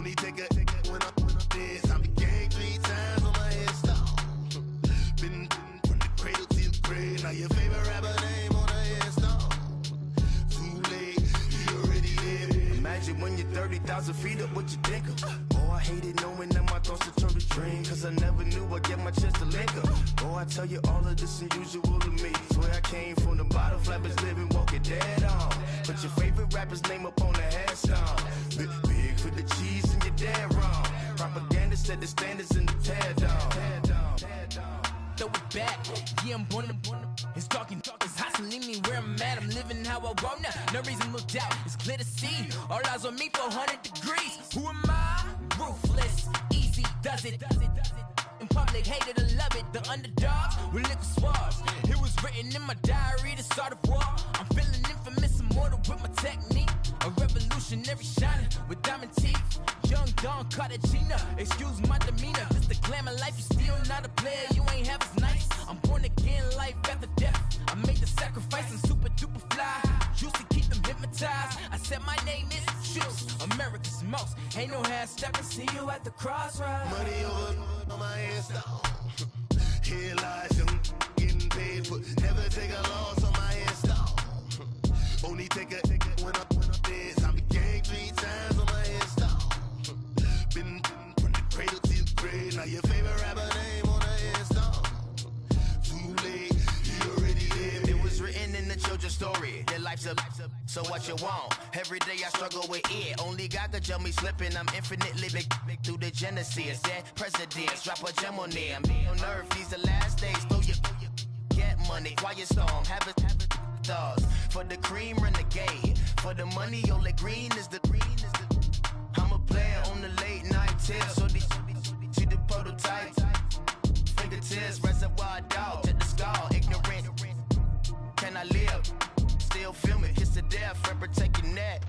Only take a when I'm this. I'm the gang 3 times on my headstone. Been from the cradle to the grave. Now your favorite rapper name on a headstone. Too late, you already there. Imagine when you're 30,000 feet up, what you think of? Oh, I hated knowing that my thoughts would turn to dream. Cause I never knew I'd get my chance to link up. Oh, I tell you all of this unusual to me. Swear I came from the bottom, flappers living, walking dead on. Put your favorite rapper's name up on the headstone. Big for the cheese and you're dead wrong. Propaganda set the standards in the tear down. Throw it back, yeah, I'm born to. It's talking, it's hustling me where I'm at. I'm living how I want now. No reason to doubt, it's clear to see. All eyes on me for 100 degrees. Who am I? Ruthless, easy, does it. In public, hated or love it. The underdogs with liquor swabs. It was written in my diary to start a war. I'm feeling infamous, immortal with my technique. A revolutionary shining with diamond teeth. Young Don Cartagena, excuse my demeanor. Just the glamour life, you still not a player. You ain't half as nice. I'm born again, life after death. I made the sacrifice and super duper fly. Used to keep them hypnotized. I said my name is Shoes, America's most. Ain't no half stepping. See you at the crossroads. Money over on my headstone. Here lies young, getting paid for. Never take a loss on my headstone. Only take a when I'm dead. I'm the gang 3 times on my headstone. Been from the cradle to the grave. Now your favorite rapper name on a headstone. Too late, you already there. It was written in the children's story. Your life's a so what you want. Every day I struggle with it. Only God could tell me slipping. I'm infinitely big through the genesis. Dead presidents, drop a gem on them. On earth, these the last days. Throw your get money, quiet storm. Have it stars. For the cream, renegade. For the money, only green is the green is the. I'm a player on the late night tip. So they see the prototype. Fingertips, reservoir dog. Check the skull, ignorant. Can I live? Still film it, kiss to death, friend protect your neck.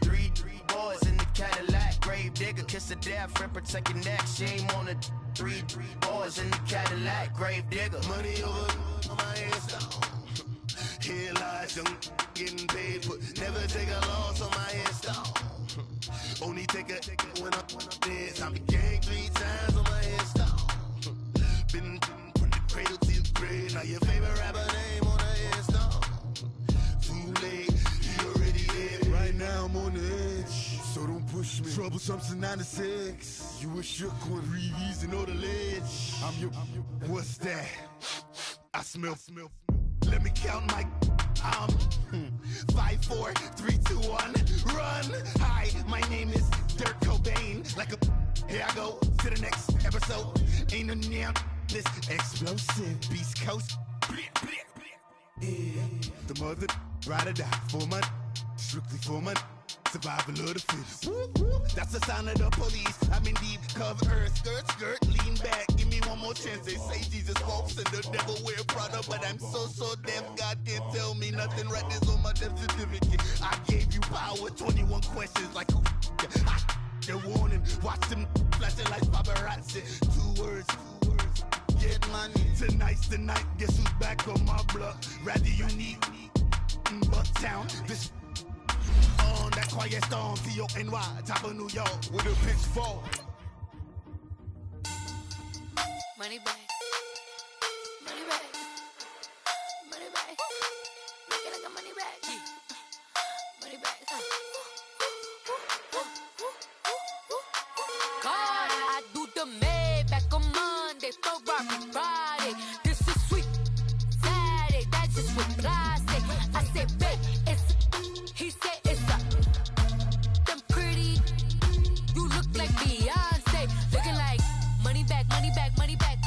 Three boys in the Cadillac, grave digger, kiss to death, friend protect your neck. Shame on the three boys in the Cadillac, grave digger. Money over on my headstone. Here lies young, getting paid for. Never take a loss on my headstone. Only take a when I'm dead. I'm the gang 3 times on my headstone. Been from the cradle to the grave. Now your favorite rapper name on a headstone. Too late, you already there. Right now I'm on the edge, so don't push me. Troublesome since 96. You a shook one, breathe easy, know the ledge. I'm your, what's that? I smell. Let me count my 5, 4, 3, 2, 1, run. Hi, my name is Dirk Cobain. Like a, here I go to the next episode. Ain't no damn this explosive Beast Coast. Yeah. The mother ride or die for my strictly for my survival of the fittest. That's the sound of the police. I'm in deep cover earth, skirt, lean back. Give me one more chance. They say Jesus walks and the devil wear Prada, but I'm so deaf. God can't tell me nothing. Right there's on my death certificate. I gave you power. 21 questions like who? They're warning. Watch them flashing like paparazzi. 2 words. Get money. Tonight's the night. Guess who's back on my block? Rather unique. Bucktown. This. On that quiet storm, T-O-N-Y, top of New York, with a pitchfork. Money bag, money bag, money bag. Make it like a money bag, money bag. God, I do the Maybach on Monday, Ferrari Friday. This is sweet Saturday, that's just with plastic. I said, babe, it's. He said it's a them pretty. You look like Beyonce, looking like money back, money back, money back,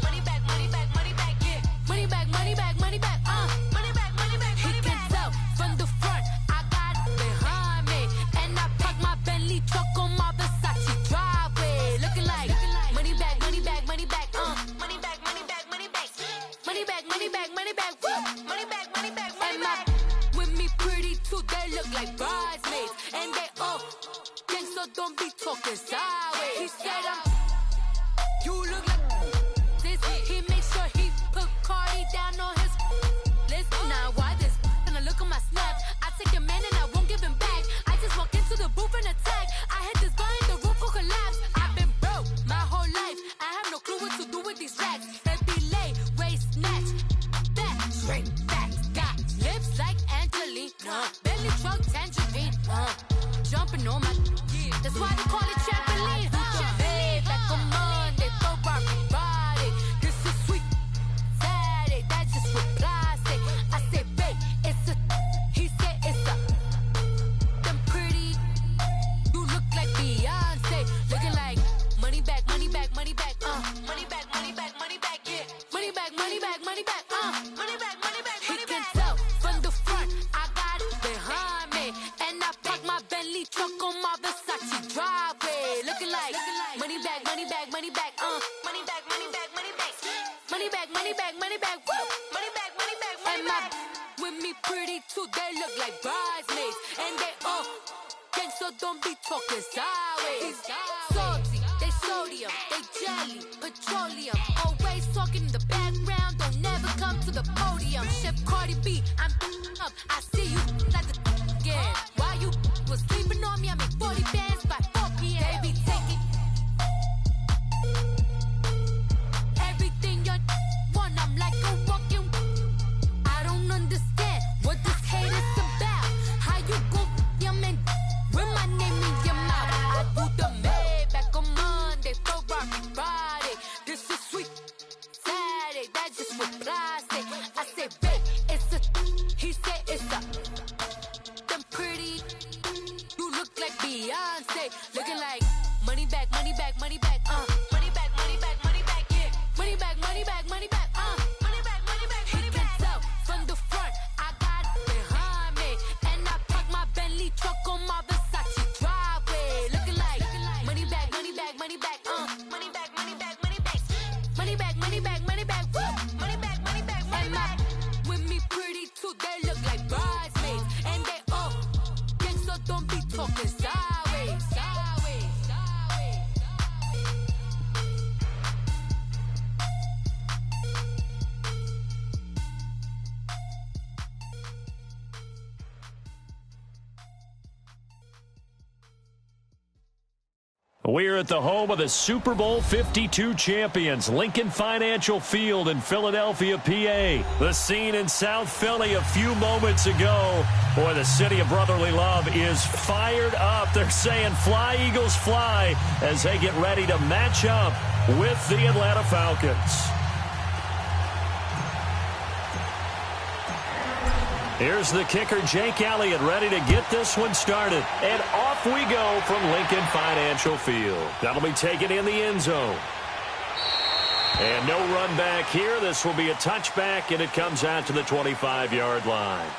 money back, money back, money back, yeah, money back, money back, money back, money back, money back. He can tell from the front, I got it behind me, and I park my Bentley truck on my Versace driveway, looking like money back, money back, money back, money back, money back, money back, money back, money back, money back, money back, money back, money back. With me pretty too, they look like bridesmaids, and they all gang, so don't be talking sideways. He said you look like this. He makes sure he put Cardi down on his list. Now why this? Gonna look on my snap. I take a man and I won't give him back. I just walk into the booth and attack. I hit this guy in the surfing on my. That's why they call it trampoline. Back on Monday, throw rock Friday. This is sweet Saturday. That's just what plastic. I said, babe, it's a. He said it's a. Them pretty. You look like Beyonce. Looking like money back, money back, money back. Money back, money back, money back. Yeah. Money back, money back, money back. Money back, money back, money back. He can tell from the front. I got it behind me, and I park my Bentley truck on my Versace driveway. Looking like money back, money back, money back. Money back, money back, money back. Money back, money back, money back. Woo. Money back, money back, money back. With me pretty too, they look like bridesmaids, and they all gang, so don't be talking sideways. Salty, they sodium, they jelly, petroleum. Always talking in the background, don't never come to the podium. Chef Cardi B, I'm up. I see you like the again. While you was sleeping on me, I make 40 bands by 4 p.m. Baby, take it. Everything you want, I'm like a walking. I don't understand what this hate is about. How you go, your man, with my name in your mouth. I do the Maybach on Monday, throw rock Friday. This is sweet Saturday, that's just what plastic. I said, babe, it's a. He said it's a. Them pretty. You look like Beyonce. Looking like money back, money back, money back. Money back, money back, money back. Yeah. Money back, money back, money back. Money back, money back, money back. He can tell from the front. I got it behind me, and I park my Bentley truck on my Versace driveway. Looking like money back, money back, money back. Money back, money back, money back. Money back, money back, money back. Woo. Money back, money back, money back. With me pretty too, they look like bridesmaids, and they all gang, so don't be talking sideways. Sideways, sideways. We're at the home of the Super Bowl 52 champions, Lincoln Financial Field in Philadelphia, PA. The scene in South Philly a few moments ago. Boy, the city of brotherly love is fired up. They're saying fly, Eagles, fly, as they get ready to match up with the Atlanta Falcons. Here's the kicker, Jake Elliott, ready to get this one started. And off we go from Lincoln Financial Field. That'll be taken in the end zone. And no run back here. This will be a touchback, and it comes out to the 25-yard line.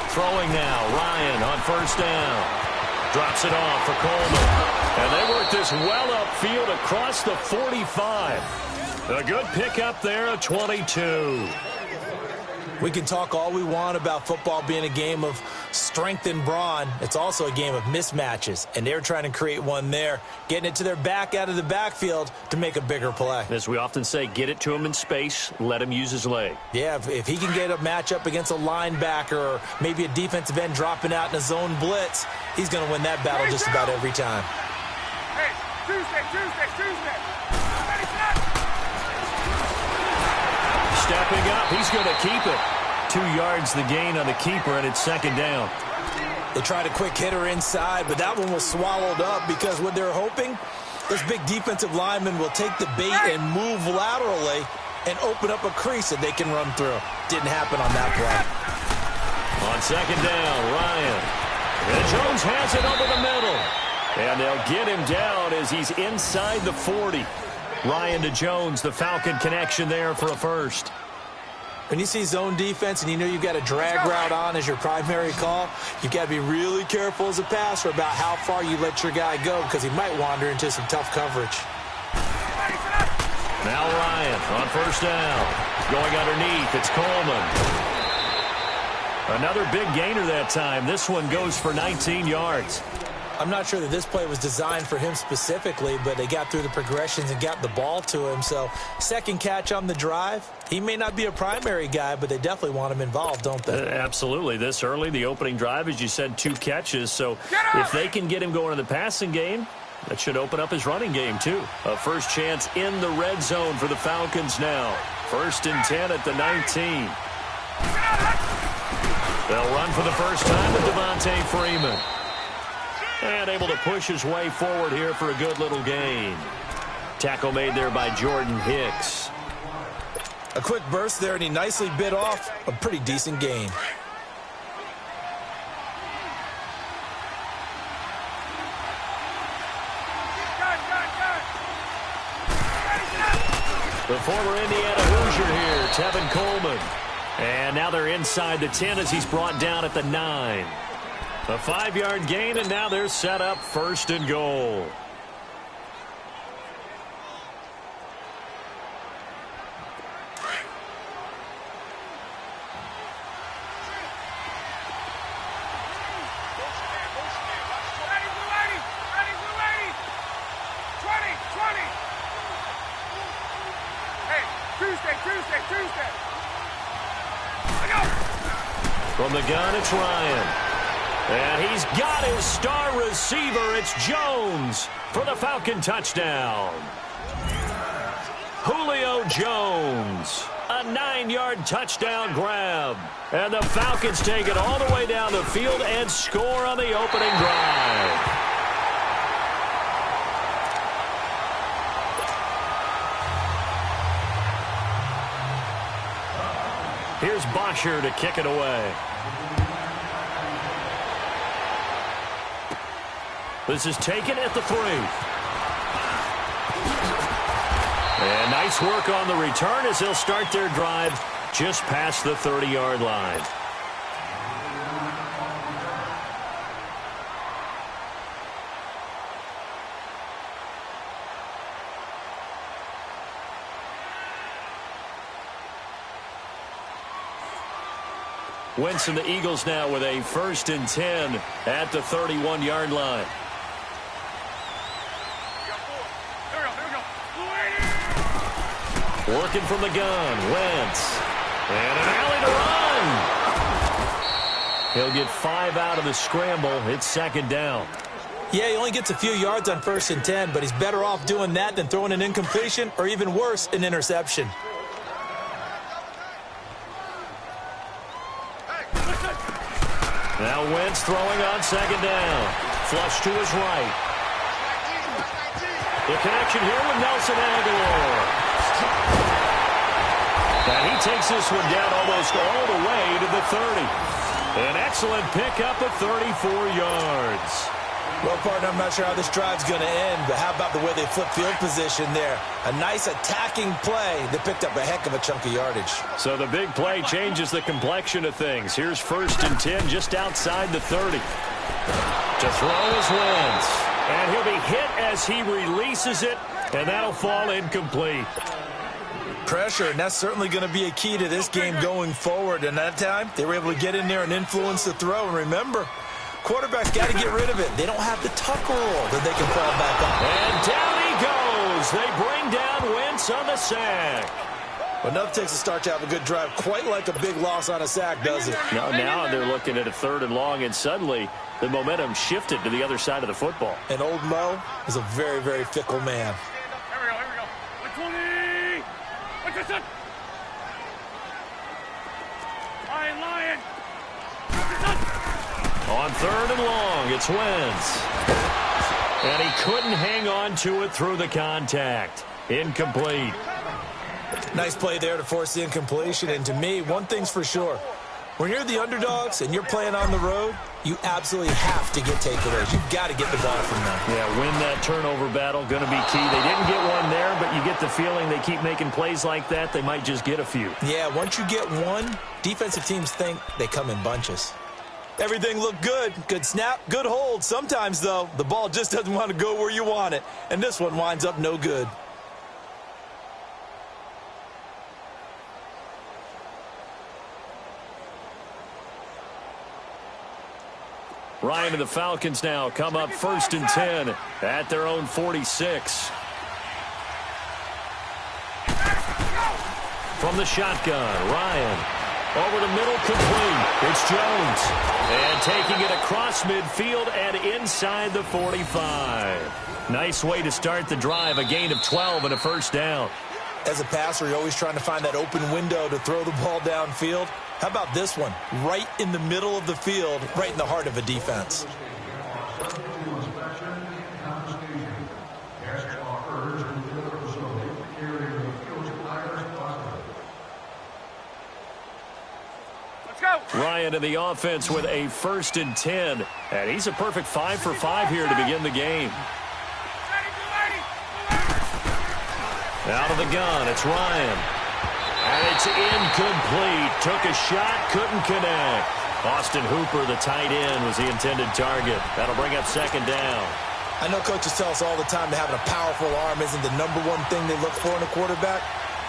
Throwing now, Ryan on first down. Drops it off for Coleman. And they work this well upfield across the 45. A good pickup there, a 22. We can talk all we want about football being a game of strength and brawn. It's also a game of mismatches, and they're trying to create one there, getting it to their back out of the backfield to make a bigger play. As we often say, get it to him in space, let him use his leg. Yeah, if he can get a matchup against a linebacker or maybe a defensive end dropping out in a zone blitz, he's going to win that battle just about every time. Hey, Tuesday. Stepping up, he's going to keep it. 2 yards the gain on the keeper, and it's second down. They tried a quick hitter inside, but that one was swallowed up because what they're hoping, this big defensive lineman will take the bait and move laterally and open up a crease that they can run through. Didn't happen on that play. On second down, Ryan. And Jones has it over the middle. And they'll get him down as he's inside the 40. Ryan to Jones, the Falcon connection there for a first. When you see zone defense and you know you've got a drag route on as your primary call, you've got to be really careful as a passer about how far you let your guy go because he might wander into some tough coverage. Now Ryan on first down. Going underneath, it's Coleman. Another big gainer that time. This one goes for 19 yards. I'm not sure that this play was designed for him specifically, but they got through the progressions and got the ball to him. So second catch on the drive. He may not be a primary guy, but they definitely want him involved, don't they? Absolutely. This early, the opening drive, as you said, 2 catches. So if they can get him going in the passing game, that should open up his running game, too. A first chance in the red zone for the Falcons now. 1st and 10 at the 19. They'll run for the first time with Devontae Freeman. And able to push his way forward here for a good little gain. Tackle made there by Jordan Hicks. A quick burst there, and he nicely bit off a pretty decent gain. The former Indiana Hoosier here, Tevin Coleman. And now they're inside the 10 as he's brought down at the 9. A 5-yard gain, and now they're set up 1st and goal. Tuesday. From the gun, it's Ryan. And he's got his star receiver. It's Jones for the Falcon touchdown. Julio Jones, a 9-yard touchdown grab. And the Falcons take it all the way down the field and score on the opening drive. Here's Bosher to kick it away. This is taken at the 3. And nice work on the return as they'll start their drive just past the 30-yard line. Wentz and the Eagles now with a 1st and 10 at the 31-yard line. Working from the gun, Wentz. And an alley to run. He'll get 5 out of the scramble. It's 2nd down. Yeah, he only gets a few yards on 1st and 10, but he's better off doing that than throwing an incompletion or even worse, an interception. Now Wentz throwing on 2nd down. Flush to his right. The connection here with Nelson Aguilar. And he takes this one down almost all the way to the 30. An excellent pickup of 34 yards. Well, partner, I'm not sure how this drive's going to end, but how about the way they flip field position there? A nice attacking play that picked up a heck of a chunk of yardage. So the big play changes the complexion of things. Here's 1st and 10 just outside the 30. To throw is Wentz. And he'll be hit as he releases it, and that'll fall incomplete. Pressure, and that's certainly going to be a key to this game going forward. And that time, they were able to get in there and influence the throw. And remember, quarterbacks got to get rid of it. They don't have the tuck rule that they can fall back on. And down he goes. They bring down Wentz on the sack. Enough takes a start to have a good drive. Quite like a big loss on a sack, does it? Now they're looking at a 3rd and long, and suddenly the momentum shifted to the other side of the football. And old Mo is a very, very fickle man. Here we go. 120. What's this? Lion. On 3rd and long, it's Wentz. And he couldn't hang on to it through the contact. Incomplete. Nice play there to force the incompletion. And to me, one thing's for sure. When you're the underdogs and you're playing on the road, you absolutely have to get takeaways. You've got to get the ball from them. Yeah, win that turnover battle, going to be key. They didn't get one there, but you get the feeling they keep making plays like that, they might just get a few. Yeah, once you get one, defensive teams think they come in bunches. Everything looked good. Good snap, good hold. Sometimes, though, the ball just doesn't want to go where you want it. And this one winds up no good. Ryan and the Falcons now come up 1st and 10 at their own 46. From the shotgun, Ryan over the middle, complete. It's Jones. And taking it across midfield and inside the 45. Nice way to start the drive, a gain of 12 and a 1st down. As a passer, you're always trying to find that open window to throw the ball downfield. How about this one? Right in the middle of the field, right in the heart of a defense. Let's go. Ryan in the offense with a 1st and 10. And he's a perfect 5 for 5 here to begin the game. Out of the gun, it's Ryan. And it's incomplete. Took a shot, couldn't connect. Austin Hooper, the tight end, was the intended target. That'll bring up 2nd down. I know coaches tell us all the time that having a powerful arm isn't the #1 thing they look for in a quarterback.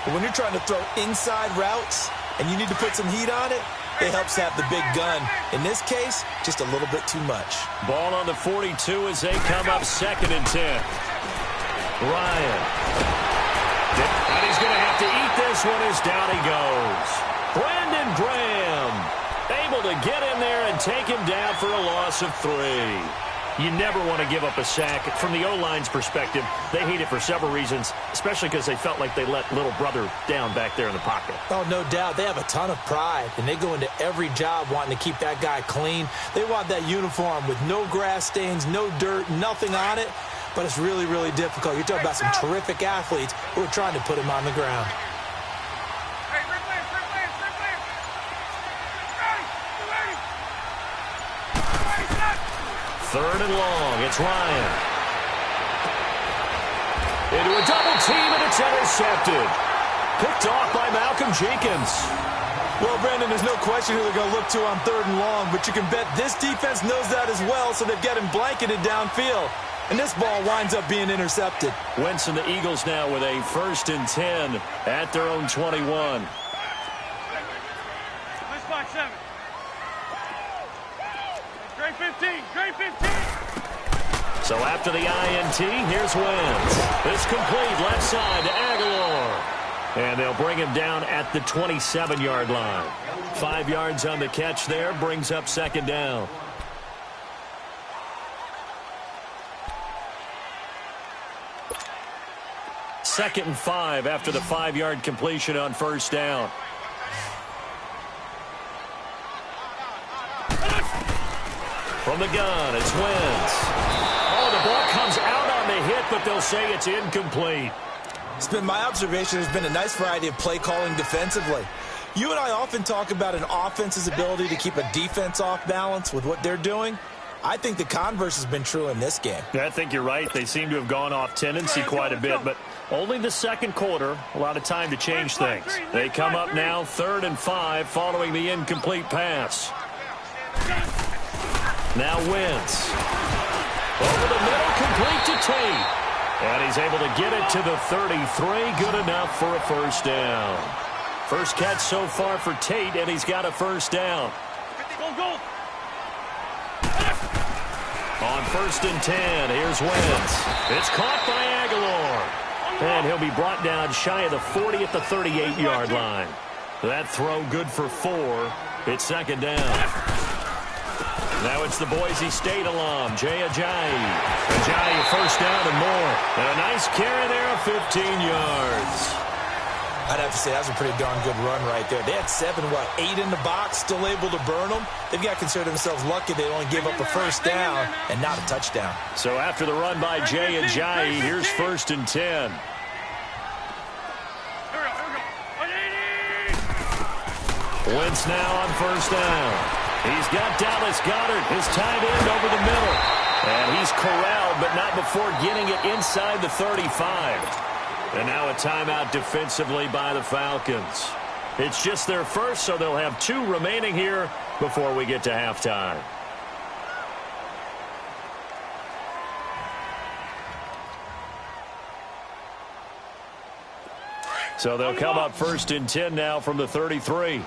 But when you're trying to throw inside routes and you need to put some heat on it, it helps to have the big gun. In this case, just a little bit too much. Ball on the 42 as they come up 2nd and 10. Ryan. And he's going to have to eat this one as down he goes. Brandon Graham able to get in there and take him down for a loss of 3. You never want to give up a sack. From the O-line's perspective, they hate it for several reasons, especially because they felt like they let little brother down back there in the pocket. Oh, no doubt. They have a ton of pride, and they go into every job wanting to keep that guy clean. They want that uniform with no grass stains, no dirt, nothing on it. But it's really, really difficult. You're talking about some terrific athletes who are trying to put him on the ground. Hey, Rick Lance. 3rd and long. It's Ryan. Into a double team, and it's intercepted. Picked off by Malcolm Jenkins. Well, Brandon, there's no question who they're going to look to on 3rd and long, but you can bet this defense knows that as well, so they've got him blanketed downfield. And this ball winds up being intercepted. Wentz and the Eagles now with a 1st and 10 at their own 21. Let's find 7. Grade 15. Grade 15. So after the INT, here's Wentz. It's complete left side to Aguilar. And they'll bring him down at the 27-yard line. 5 yards on the catch there, brings up 2nd down. Second and 5 after the 5-yard completion on 1st down. From the gun, it's Wentz. Oh, the ball comes out on the hit, but they'll say it's incomplete. It's been my observation there's been a nice variety of play calling defensively. You and I often talk about an offense's ability to keep a defense off balance with what they're doing. I think the converse has been true in this game. Yeah, I think you're right. They seem to have gone off tendency quite a bit, but only the 2nd quarter, a lot of time to change things. They come up now 3rd and 5 following the incomplete pass. Now Wentz. Over the middle, complete to Tate. And he's able to get it to the 33. Good enough for a first down. First catch so far for Tate, and he's got a first down. Go. On 1st and 10, here's Wentz. It's caught by Aguilar. And he'll be brought down shy of the 40 at the 38-yard line. That throw good for 4. It's 2nd down. Now it's the Boise State alum, Jay Ajayi. Ajayi, first down and more. And a nice carry there of 15 yards. I'd have to say that was a pretty darn good run right there. They had 8 in the box, still able to burn them. They've got to consider themselves lucky they only gave up a first down and not a touchdown. So after the run by Jay Ajayi, here's 1st and 10. Wentz now on first down. He's got Dallas Goedert, his tight end, over the middle. And he's corralled, but not before getting it inside the 35. And now a timeout defensively by the Falcons. It's just their first, so they'll have 2 remaining here before we get to halftime. So they'll come up 1st and 10 now from the 33.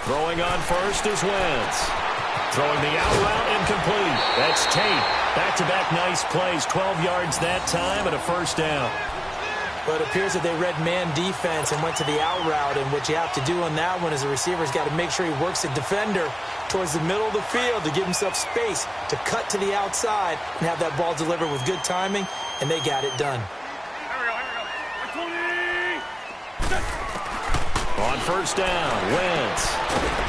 Throwing on first is Wentz. Throwing the out route incomplete. That's Tate. Back-to-back nice plays. 12 yards that time and a first down. But it appears that they read man defense and went to the out route. And what you have to do on that one is the receiver's got to make sure he works the defender towards the middle of the field to give himself space to cut to the outside and have that ball delivered with good timing. And they got it done. On first down, Wentz.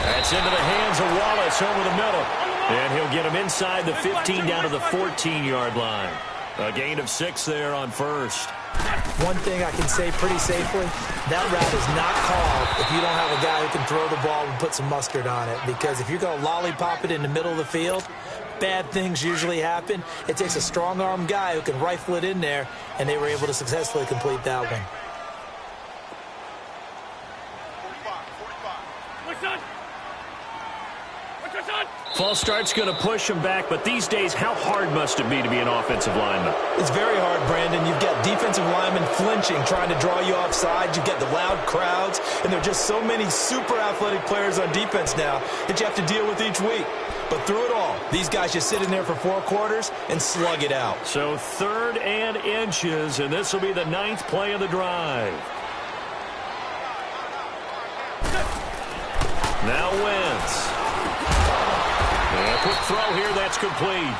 That's into the hands of Wallace over the middle. And he'll get him inside the 15 down to the 14-yard line. A gain of 6 there on first. One thing I can say pretty safely, that route is not called if you don't have a guy who can throw the ball and put some mustard on it. Because if you're going to lollipop it in the middle of the field, bad things usually happen. It takes a strong-arm guy who can rifle it in there, and they were able to successfully complete that one. False start's going to push him back, but these days, how hard must it be to be an offensive lineman? It's very hard, Brandon. You've got defensive linemen flinching, trying to draw you offside. You've got the loud crowds, and there are just so many super athletic players on defense now that you have to deal with each week. But through it all, these guys just sit in there for 4 quarters and slug it out. So 3rd and inches, and this will be the 9th play of the drive. Now Wentz. A quick throw here, that's complete.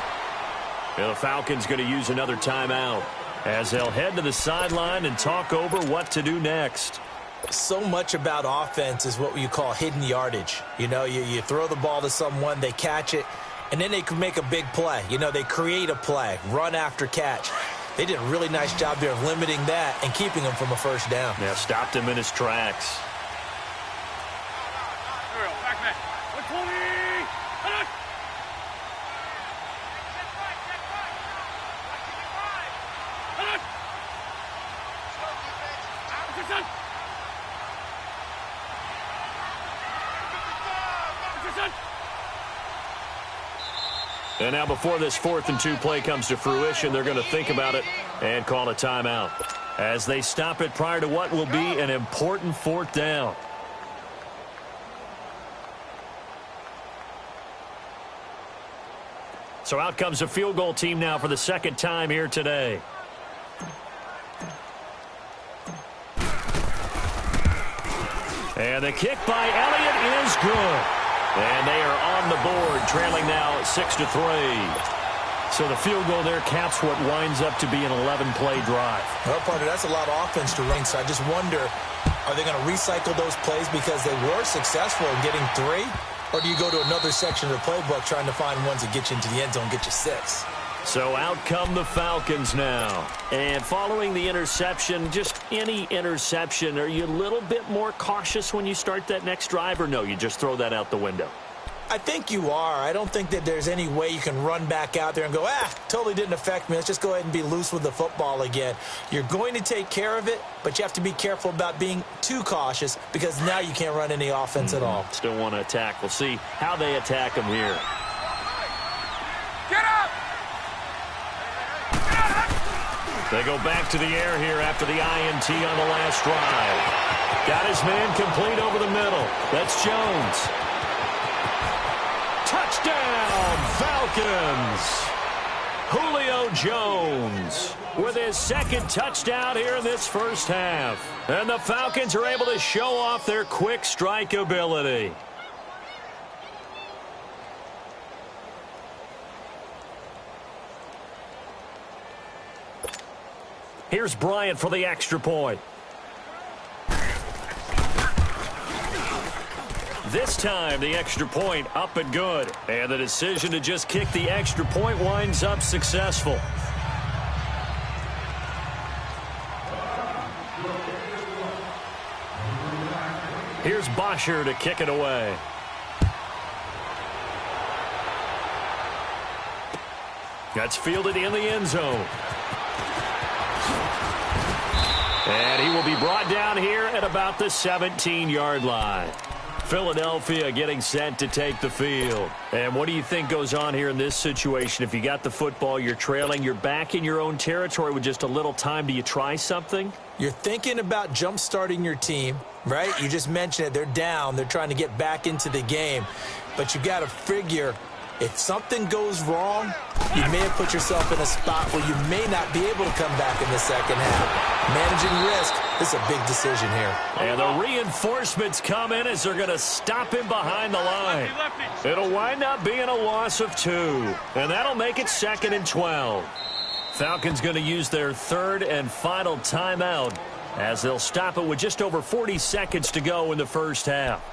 And the Falcons going to use another timeout as they'll head to the sideline and talk over what to do next. So much about offense is what you call hidden yardage. You know, you throw the ball to someone, they catch it, and then they can make a big play. You know, they create a play, run after catch. They did a really nice job there of limiting that and keeping him from a first down. Yeah, stopped him in his tracks. And now before this 4th and 2 play comes to fruition, they're going to think about it and call a timeout as they stop it prior to what will be an important 4th down. So out comes a field goal team now for the 2nd time here today. And the kick by Elliott is good. And they are on the board, trailing now 6-3. So the field goal there caps what winds up to be an 11-play drive. Well, partner, that's a lot of offense to run. So I just wonder, are they going to recycle those plays because they were successful in getting 3? Or do you go to another section of the playbook trying to find ones that get you into the end zone, get you 6? So out come the Falcons now. And following the interception, just any interception, are you a little bit more cautious when you start that next drive, or no, you just throw that out the window? I think you are. I don't think that there's any way you can run back out there and go, totally didn't affect me. Let's just go ahead and be loose with the football again. You're going to take care of it, but you have to be careful about being too cautious because now you can't run any offense at all. Still want to attack. We'll see how they attack them here. They go back to the air here after the INT on the last drive. Got his man complete over the middle. That's Jones. Touchdown, Falcons! Julio Jones with his second touchdown here in this first half. And the Falcons are able to show off their quick strike ability. Here's Bryant for the extra point. This time, the extra point up and good. And the decision to just kick the extra point winds up successful. Here's Bosher to kick it away. That's fielded in the end zone. And he will be brought down here at about the 17-yard line. Philadelphia getting set to take the field. And what do you think goes on here in this situation? If you got the football, you're trailing, you're back in your own territory with just a little time. Do you try something? You're thinking about jump-starting your team, right? You just mentioned it. They're down. They're trying to get back into the game. But you got to figure, if something goes wrong, you may have put yourself in a spot where you may not be able to come back in the second half. Managing risk, this is a big decision here. And the reinforcements come in as they're going to stop him behind the line. It'll wind up being a loss of 2. And that'll make it 2nd and 12. Falcons going to use their third and final timeout as they'll stop it with just over 40 seconds to go in the first half.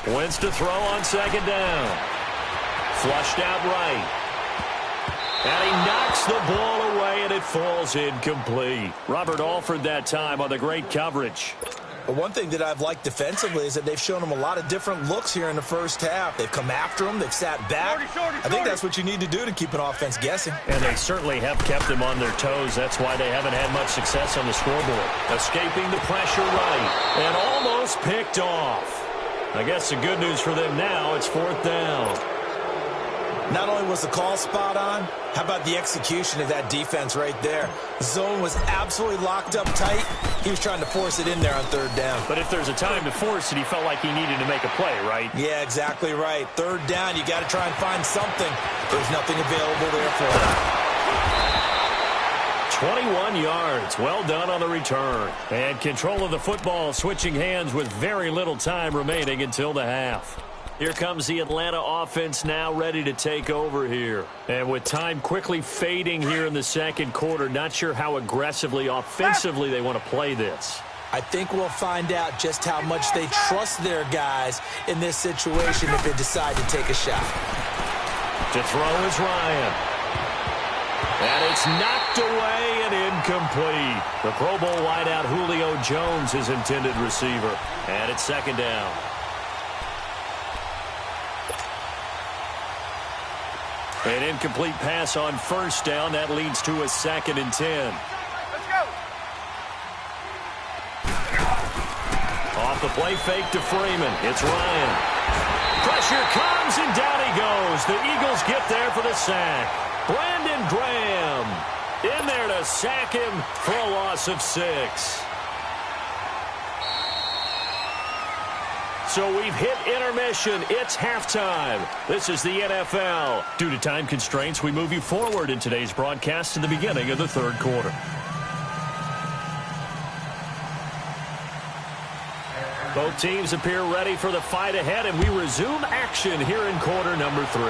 Wentz to throw on second down. Flushed out right. And he knocks the ball away, and it falls incomplete. Robert Alford that time on the great coverage. But one thing that I've liked defensively is that they've shown him a lot of different looks here in the first half. They've come after him. They've sat back. I think that's what you need to do to keep an offense guessing. And they certainly have kept them on their toes. That's why they haven't had much success on the scoreboard. Escaping the pressure right. And almost picked off. I guess the good news for them now, it's 4th down. Not only was the call spot on, how about the execution of that defense right there? Zone was absolutely locked up tight. He was trying to force it in there on 3rd down. But if there's a time to force it, he felt like he needed to make a play, right? Yeah, exactly right. 3rd down, you got to try and find something. There's nothing available there for him. 21 yards. Well done on the return. And control of the football switching hands with very little time remaining until the half. Here comes the Atlanta offense now ready to take over here. And with time quickly fading here in the second quarter, not sure how aggressively, offensively they want to play this. I think we'll find out just how much they trust their guys in this situation if they decide to take a shot. To throw is Ryan. And it's knocked away and incomplete. The Pro Bowl wideout Julio Jones, his intended receiver. And it's 2nd down. An incomplete pass on 1st down. That leads to a 2nd and 10. Let's go. Off the play fake to Freeman. It's Ryan. Pressure comes and down he goes. The Eagles get there for the sack. Brandon Graham in there to sack him for a loss of 6. So we've hit intermission. It's halftime. This is the NFL. Due to time constraints, we move you forward in today's broadcast to the beginning of the 3rd quarter. Both teams appear ready for the fight ahead, and we resume action here in quarter number 3.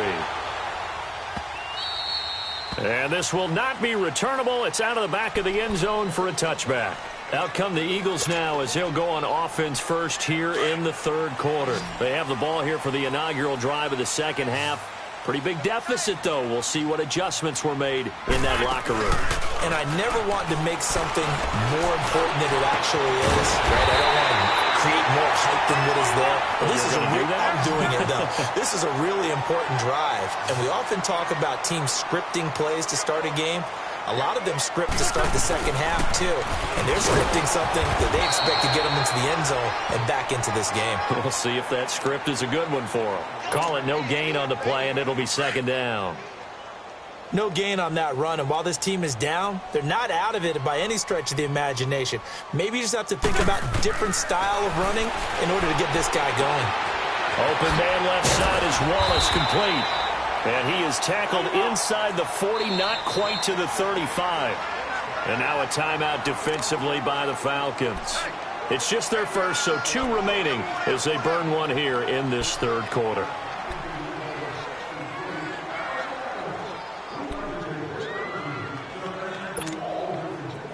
And this will not be returnable. It's out of the back of the end zone for a touchback. Out come the Eagles now as they'll go on offense first here in the 3rd quarter. They have the ball here for the inaugural drive of the second half. Pretty big deficit, though. We'll see what adjustments were made in that locker room. And I never want to make something more important than it actually is. Right? I don't want to create more hype than what is there. But this is I'm doing it, though. This is a really important drive. And we often talk about teams scripting plays to start a game. A lot of them script to start the second half, too. And they're scripting something that they expect to get them into the end zone and back into this game. We'll see if that script is a good one for them. Call it no gain on the play, and it'll be second down. No gain on that run, and while this team is down, they're not out of it by any stretch of the imagination. Maybe you just have to think about a different style of running in order to get this guy going. Open man left side is Wallace, complete. And he is tackled inside the 40, not quite to the 35. And now a timeout defensively by the Falcons. It's just their first, so 2 remaining as they burn one here in this third quarter.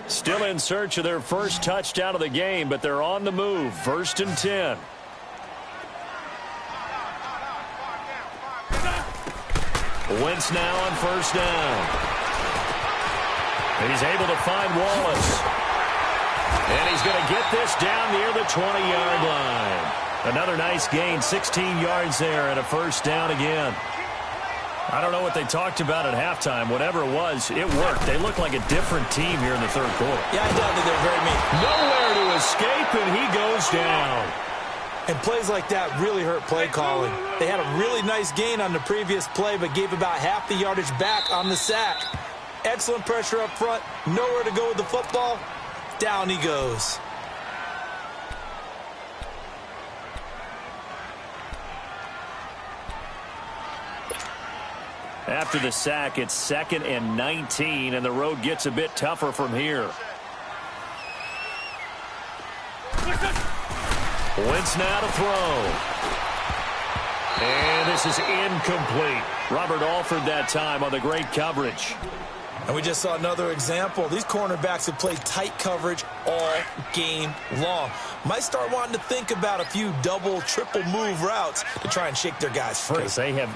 Still in search of their first touchdown of the game, but they're on the move. 1st and 10. Wentz now on 1st down. He's able to find Wallace. And he's going to get this down near the 20-yard line. Another nice gain, 16 yards there, and a 1st down again. I don't know what they talked about at halftime. Whatever it was, it worked. They look like a different team here in the third quarter. Yeah, I doubt that they're very mean. Nowhere to escape, and he goes down. And plays like that really hurt play calling. They had a really nice gain on the previous play, but gave about half the yardage back on the sack. Excellent pressure up front. Nowhere to go with the football. Down he goes. After the sack, it's 2nd and 19, and the road gets a bit tougher from here. Wentz now to throw. And this is incomplete. Robert Alford that time on the great coverage. And we just saw another example. These cornerbacks have played tight coverage all game long. Might start wanting to think about a few double, triple move routes to try and shake their guys free.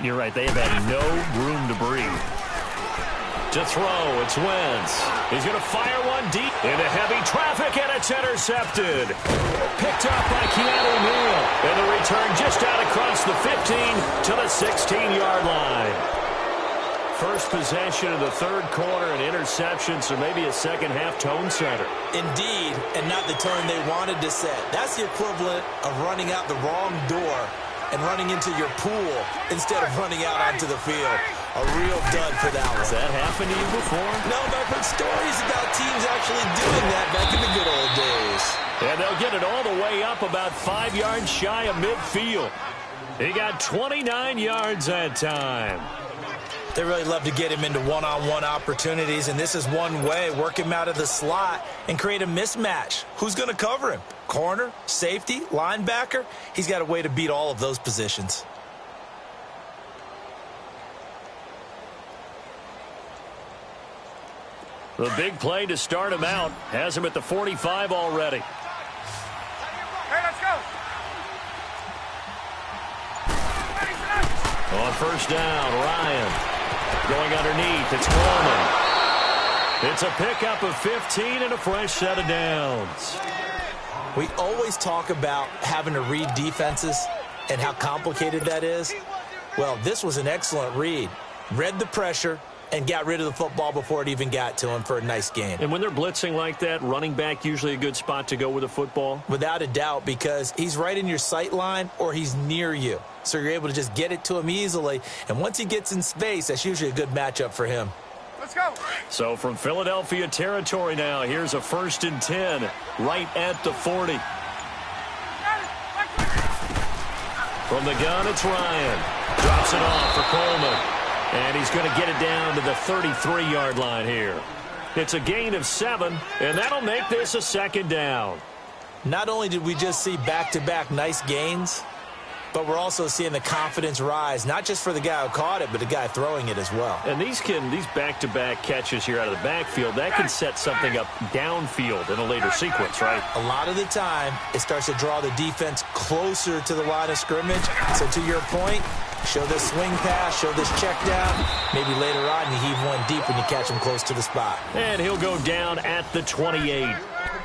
You're right, they have had no room to breathe. To throw, it's Wentz. He's going to fire one deep into heavy traffic, and it's intercepted. Picked up by Keanu Neal. And the return just out across the 15 to the 16-yard line. First possession of the third quarter, an interception, so maybe a second-half tone setter. Indeed, and not the tone they wanted to set. That's the equivalent of running out the wrong door and running into your pool instead of running out onto the field. A real dud for that one. Has that happened to you before? No, but I've heard stories about teams actually doing that back in the good old days. And they'll get it all the way up about 5 yards shy of midfield. He got 29 yards that time. They really love to get him into one-on-one opportunities, and this is one way. Work him out of the slot and create a mismatch. Who's going to cover him? Corner, safety, linebacker? He's got a way to beat all of those positions. The big play to start him out has him at the 45 already. Hey, let's go. On 1st down, Ryan. Going underneath, it's Coleman. It's a pickup of 15 and a fresh set of downs. We always talk about having to read defenses and how complicated that is. Well, this was an excellent read. Read the pressure and got rid of the football before it even got to him for a nice gain. And when they're blitzing like that, running back usually a good spot to go with the football? Without a doubt, because he's right in your sight line or he's near you. So you're able to just get it to him easily. And once he gets in space, that's usually a good matchup for him. Let's go. So from Philadelphia territory now, here's a 1st and 10 right at the 40. From the gun, it's Ryan. Drops it off for Coleman. And he's going to get it down to the 33-yard line here. It's a gain of 7, and that'll make this a 2nd down. Not only did we just see back-to-back nice gains, but we're also seeing the confidence rise, not just for the guy who caught it, but the guy throwing it as well. And these back-to-back catches here out of the backfield, that can set something up downfield in a later sequence, right? A lot of the time, it starts to draw the defense closer to the line of scrimmage. So to your point, Show this swing pass, show this check down. Maybe later on you heave one deep when you catch him close to the spot. And he'll go down at the 28.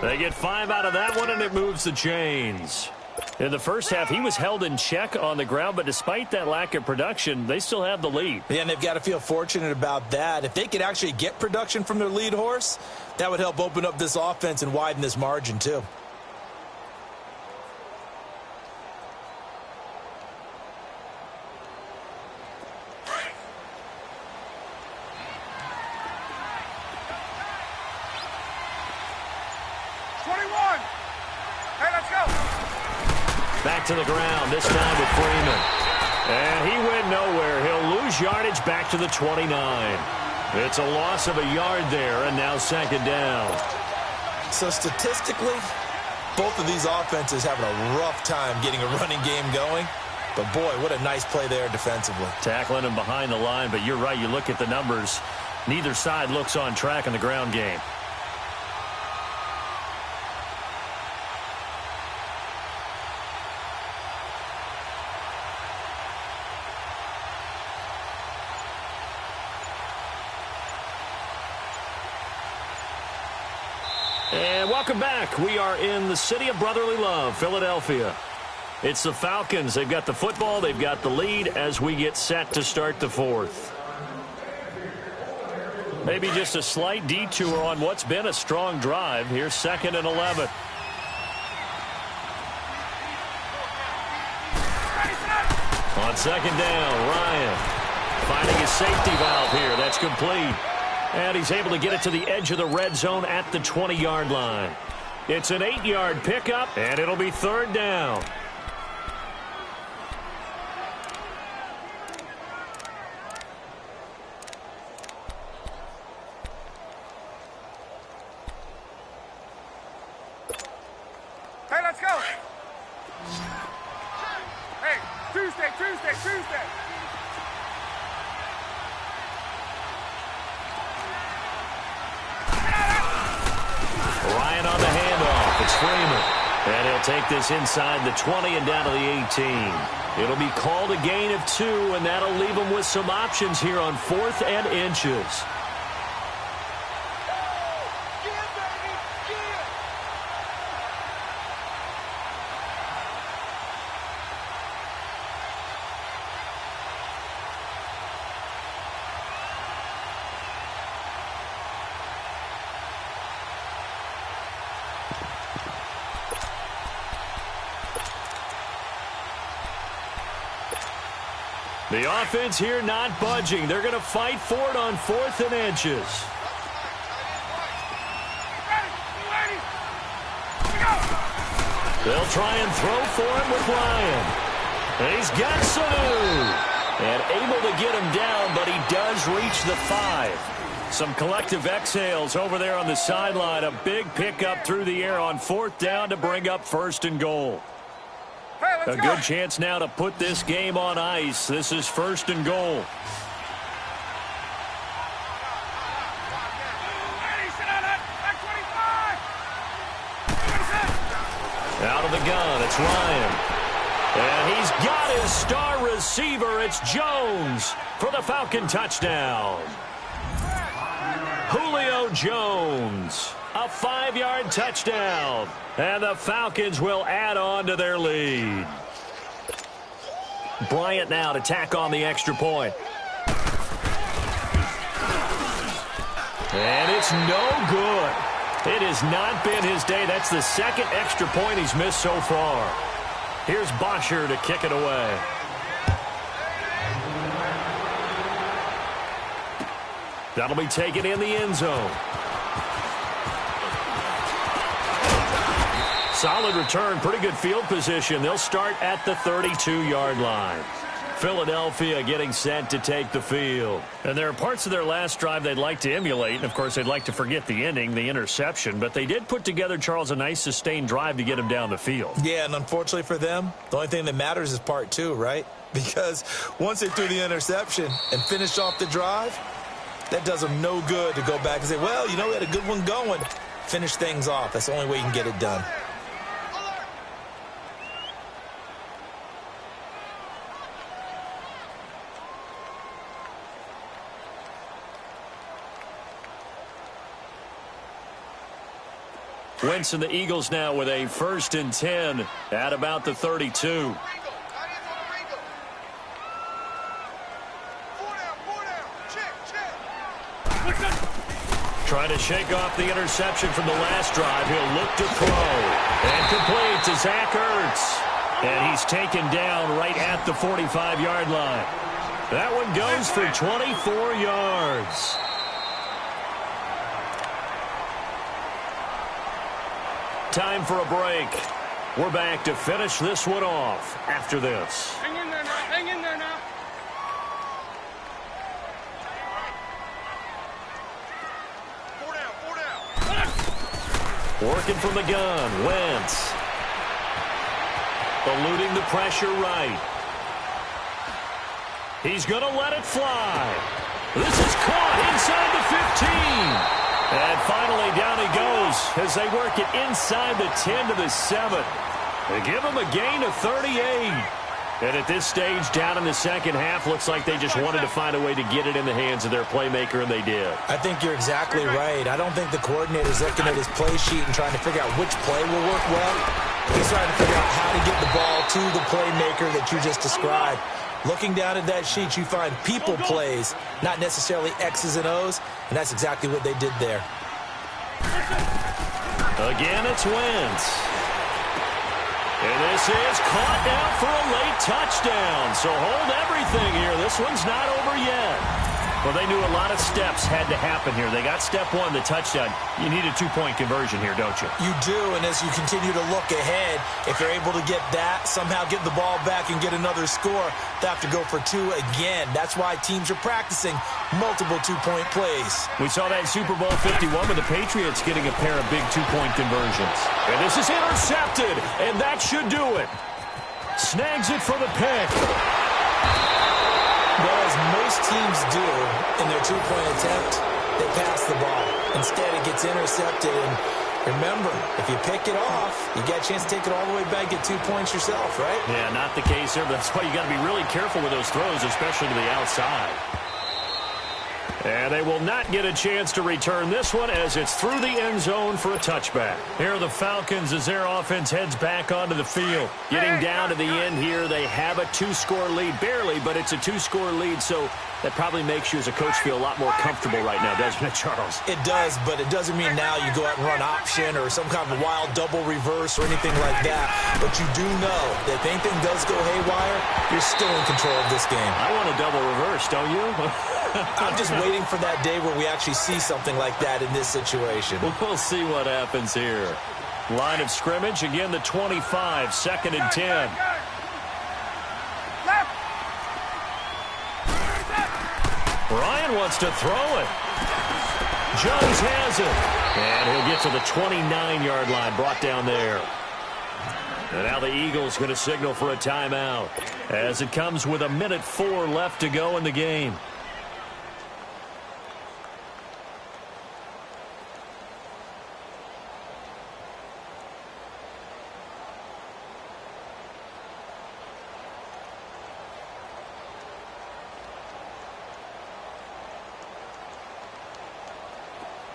They get 5 out of that one, and it moves the chains. In the first half, he was held in check on the ground, but despite that lack of production, they still have the lead. Yeah, and they've got to feel fortunate about that. If they could actually get production from their lead horse, that would help open up this offense and widen this margin too. Back to the ground, this time with Freeman. And he went nowhere. He'll lose yardage back to the 29. It's a loss of a yard there, and now second down. So statistically, both of these offenses having a rough time getting a running game going. But boy, what a nice play there defensively. Tackling him behind the line, but you're right, you look at the numbers. Neither side looks on track in the ground game. And welcome back. We are in the city of brotherly love, Philadelphia. It's the Falcons. They've got the football. They've got the lead as we get set to start the fourth. Maybe just a slight detour on what's been a strong drive. Here's 2nd and 11. On 2nd down, Ryan finding his safety valve here. That's complete. And he's able to get it to the edge of the red zone at the 20-yard line. It's an 8-yard pickup, and it'll be 3rd down. Hey, let's go. Hey, Tuesday. Ryan on the handoff. It's Freeman. And he'll take this inside the 20 and down to the 18. It'll be called a gain of 2, and that'll leave them with some options here on 4th and inches. The offense here not budging. They're going to fight for it on 4th and inches. They'll try and throw for him with Ryan. And he's got Sanu. And able to get him down, but he does reach the 5. Some collective exhales over there on the sideline. A big pickup through the air on 4th down to bring up 1st and goal. A good chance now to put this game on ice. This is 1st and goal. Out of the gun, it's Ryan. And he's got his star receiver. It's Jones for the Falcon touchdown. Julio Jones, a 5-yard touchdown. And the Falcons will add on to their lead. Bryant now to tack on the extra point. And it's no good. It has not been his day. That's the 2nd extra point he's missed so far. Here's Bosher to kick it away. That'll be taken in the end zone. Solid return, pretty good field position. They'll start at the 32-yard line. Philadelphia getting set to take the field. And there are parts of their last drive they'd like to emulate. And, of course, they'd like to forget the ending, the interception. But they did put together, Charles, a nice sustained drive to get him down the field. Yeah, and unfortunately for them, the only thing that matters is part 2, right? Because once they threw the interception and finished off the drive, that does them no good to go back and say, well, you know, we had a good one going. Finish things off. That's the only way you can get it done. Wentz and the Eagles now with a 1st and 10 at about the 32. Trying to shake off the interception from the last drive. He'll look to throw. And complete to Zach Ertz. And he's taken down right at the 45-yard line. That one goes for 24 yards. Time for a break. We're back to finish this one off after this. Hang in there now. Hang in there now. Four down. Working from the gun. Wentz. Eluding the pressure right. He's going to let it fly. This is caught inside the 15. And finally, down he goes as they work it inside the 10 to the 7. They give him a gain of 38. And at this stage, down in the second half, looks like they just wanted to find a way to get it in the hands of their playmaker, and they did. I think you're exactly right. I don't think the coordinator's looking at his play sheet and trying to figure out which play will work well. He's trying to figure out how to get the ball to the playmaker that you just described. Looking down at that sheet, you find people plays, not necessarily X's and O's, and that's exactly what they did there. Again, it's Wentz. And this is caught down for a late touchdown. So hold everything here. This one's not over yet. Well, they knew a lot of steps had to happen here. They got step one, the touchdown. You need a 2-point conversion here, don't you? You do, and as you continue to look ahead, if they're able to get that, somehow get the ball back and get another score, they have to go for 2 again. That's why teams are practicing multiple 2-point plays. We saw that in Super Bowl 51 with the Patriots getting a pair of big 2-point conversions. And this is intercepted, and that should do it. Snags it for the pick. Well, as most teams do in their 2-point attempt, they pass the ball. Instead, it gets intercepted. And remember, if you pick it off, you get a chance to take it all the way back, get 2 points yourself, right? Yeah, not the case there. But that's why you got to be really careful with those throws, especially to the outside. And they will not get a chance to return this one as it's through the end zone for a touchback. Here are the Falcons as their offense heads back onto the field. Getting down to the end here, they have a 2-score lead. Barely, but it's a 2-score lead, so that probably makes you as a coach feel a lot more comfortable right now, doesn't it, Charles? It does, but it doesn't mean now you go out and run option or some kind of wild double reverse or anything like that. But you do know that if anything does go haywire, you're still in control of this game. I want a double reverse, don't you? I'm just waiting for that day where we actually see something like that in this situation. We'll see what happens here. Line of scrimmage, again the 25, 2nd and 10. Ryan wants to throw it. Jones has it. And he'll get to the 29-yard line, brought down there. And now the Eagles going to signal for a timeout as it comes with 1:04 left to go in the game.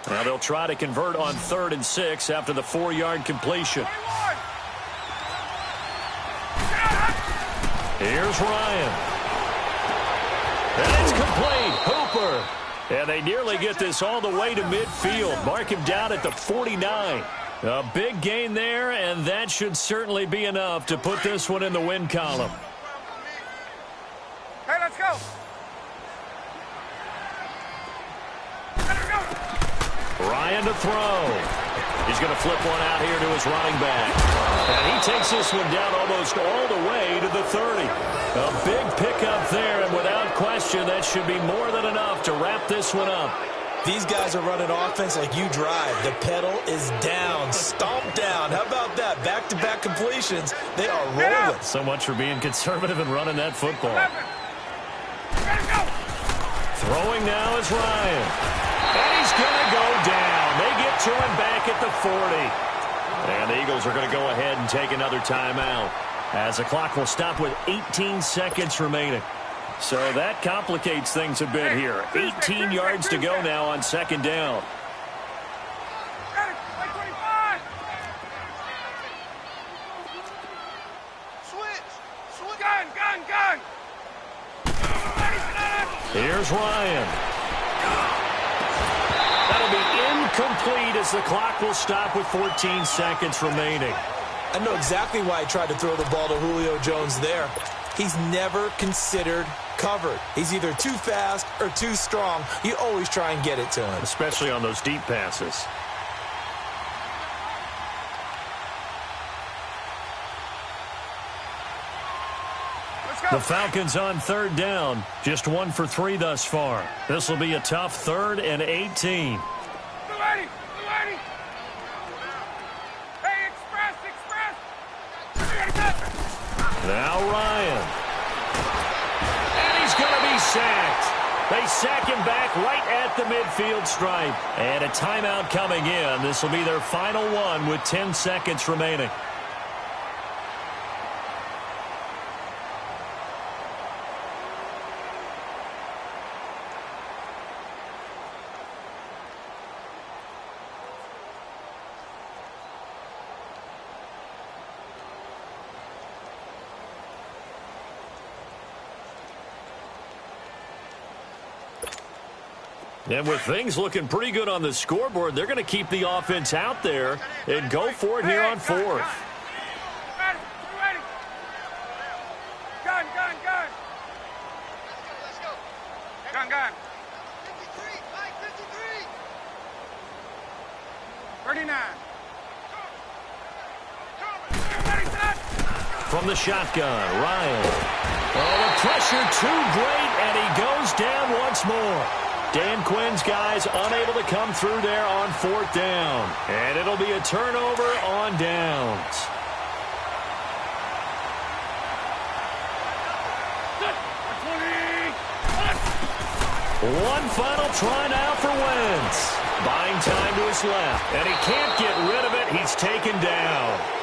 Now they'll try to convert on 3rd and 6 after the 4-yard completion. Here's Ryan. And it's complete. Hooper. And they nearly get this all the way to midfield. Mark him down at the 49. A big gain there, and that should certainly be enough to put this one in the win column. Hey, let's go. Ryan to throw. He's going to flip one out here to his running back. And he takes this one down almost all the way to the 30. A big pickup there, and without question, that should be more than enough to wrap this one up. These guys are running offense like you drive. The pedal is down, stomped down. How about that? Back-to-back completions. They are rolling. So much for being conservative and running that football. Throwing now is Ryan. And he's going to go down. They get to him back at the 40. And the Eagles are going to go ahead and take another timeout as the clock will stop with 18 seconds remaining. So that complicates things a bit here. 18 yards to go now on 2nd down. Here's Ryan. That'll be incomplete as the clock will stop with 14 seconds remaining. I know exactly why I tried to throw the ball to Julio Jones there. He's never considered covered. He's either too fast or too strong. You always try and get it to him. Especially on those deep passes. The Falcons on third down. Just 1 for 3 thus far. This will be a tough 3rd and 18. Now Ryan. And he's going to be sacked. They sack him back right at the midfield stripe. And a timeout coming in. This will be their final one with 10 seconds remaining. And with things looking pretty good on the scoreboard, they're going to keep the offense out there and go for it here on 4th. Gun. Let's go. Gun. 53. 39. From the shotgun, Ryan. Oh, the pressure too great, and he goes down once more. Dan Quinn's guys unable to come through there on 4th down. And it'll be a turnover on downs. One final try now for Wentz. Buying time to his left, and he can't get rid of it. He's taken down.